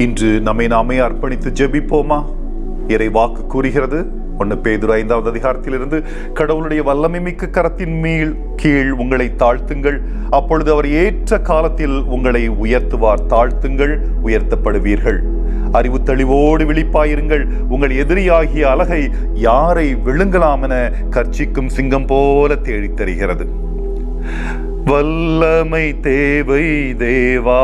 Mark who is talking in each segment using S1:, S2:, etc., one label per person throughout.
S1: இன்று நம்மை நாமே அர்ப்பணித்து ஜெபிப்போமா? இறை வாக்கு கூறுகிறது 1 பேதுரு 5வது அதிகாரத்திலிருந்து, கடவுளுடைய வல்லமை மிக்க கரத்தின் கீழ் உங்களை தாழ்த்துங்கள், அப்பொழுது அவர் ஏற்ற காலத்தில் உங்களை உயர்த்துவார். தாழ்த்துங்கள், உயர்த்தப்படுவீர்கள். அறிவு தெளிவோடு விழிப்பாயிருங்கள். உங்கள் எதிரியாகிய அலகை யாரை விழுங்கலாம் என கர்ச்சிக்கும் சிங்கம் போல தேடித் தருகிறது. வல்லமை தேவை தேவா,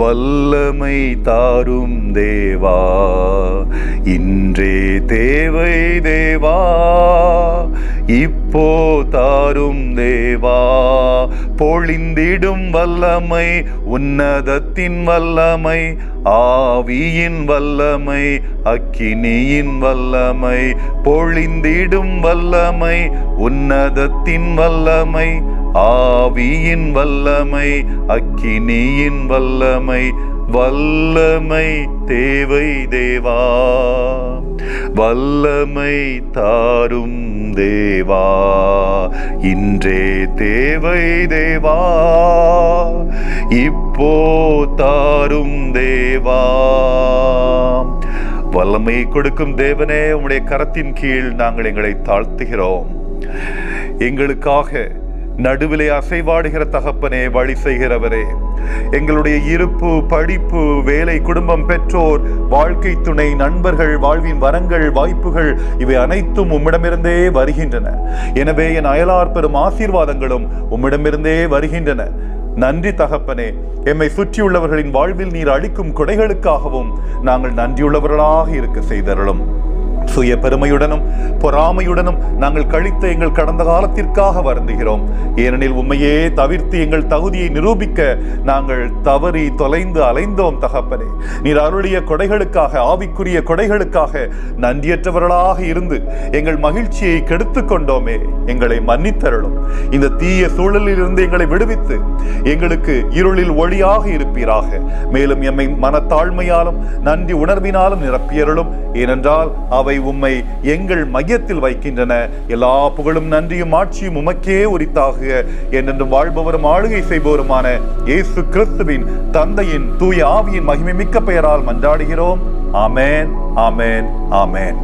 S1: வல்லமை தாரும் தேவா, இன்றே தேவை தேவா, இப்போ தாரும் தேவா. பொழிந்திடும் வல்லமை, உன்னதத்தின் வல்லமை, ஆவியின் வல்லமை, அக்கினியின் வல்லமை. பொழிந்திடும் வல்லமை, உன்னதத்தின் வல்லமை, ஆவியின் வல்லமை, அக்கினியின் வல்லமை. வல்லமை தேவை தேவா, வல்லமை தாரும் தேவா, இன்றே தேவை தேவா, இப்போ தாரும் தேவா. வல்லமை கொடுக்கும் தேவனே, உம்முடைய கரத்தின் கீழ் நாங்கள் எங்களை தாழ்த்துகிறோம். எங்களுக்காக நடுவிலே அசைவாடுகிற தகப்பனே, வழி செய்கிறவரே, எங்களுடைய இருப்பு, படிப்பு, வேலை, குடும்பம், பெற்றோர், வாழ்க்கை துணை, நண்பர்கள், வாழ்வின் வரங்கள், வாய்ப்புகள் இவை அனைத்தும் உம்மிடமிருந்தே வருகின்றன. எனவே என் அயலார் பெறும் ஆசீர்வாதங்களும் உம்மிடமிருந்தே வருகின்றன. நன்றி தகப்பனே. எம்மை சுற்றியுள்ளவர்களின் வாழ்வில் நீர் அளிக்கும் கொடைகளுக்காகவும் நாங்கள் நன்றியுள்ளவர்களாக இருக்க செய்தருளும். சுய பெருமையுடனும் பொறாமையுடனும் நாங்கள் கழித்த எங்கள் கடந்த காலத்திற்காக வருந்துகிறோம். ஏனெனில் உண்மையே தவிர்த்து எங்கள் தகுதியை நிரூபிக்க நாங்கள் தவறி தொலைந்து அலைந்தோம் தகப்பனே. நீர் அருளிய கொடைகளுக்காக, ஆவிக்குரிய கொடைகளுக்காக நன்றியற்றவர்களாக இருந்து எங்கள் மகிழ்ச்சியை கெடுத்து கொண்டோமே, எங்களை மன்னித்தருளும். இந்த தீய சூழலில் இருந்து எங்களை விடுவித்து எங்களுக்கு இருளில் ஒளியாக இருப்பீராக. மேலும் எம்மை மனத்தாழ்மையாலும் நன்றி உணர்வினாலும் நிரப்பியருளும். ஏனென்றால் அவை உம்மை எங்கள் மையத்தில் வைக்கின்றன. எல்லா புகழும் நன்றியும் ஆட்சியும் உமக்கே உரித்தாகுக. என்றென்றும் வாழ்பவரும் ஆளுகை செய்பவருமான இயேசு கிறிஸ்துவின் தந்தையின் தூய ஆவியின் மகிமை மிக்க பெயரால் மன்றாடுகிறோம். ஆமென், ஆமென், ஆமென்.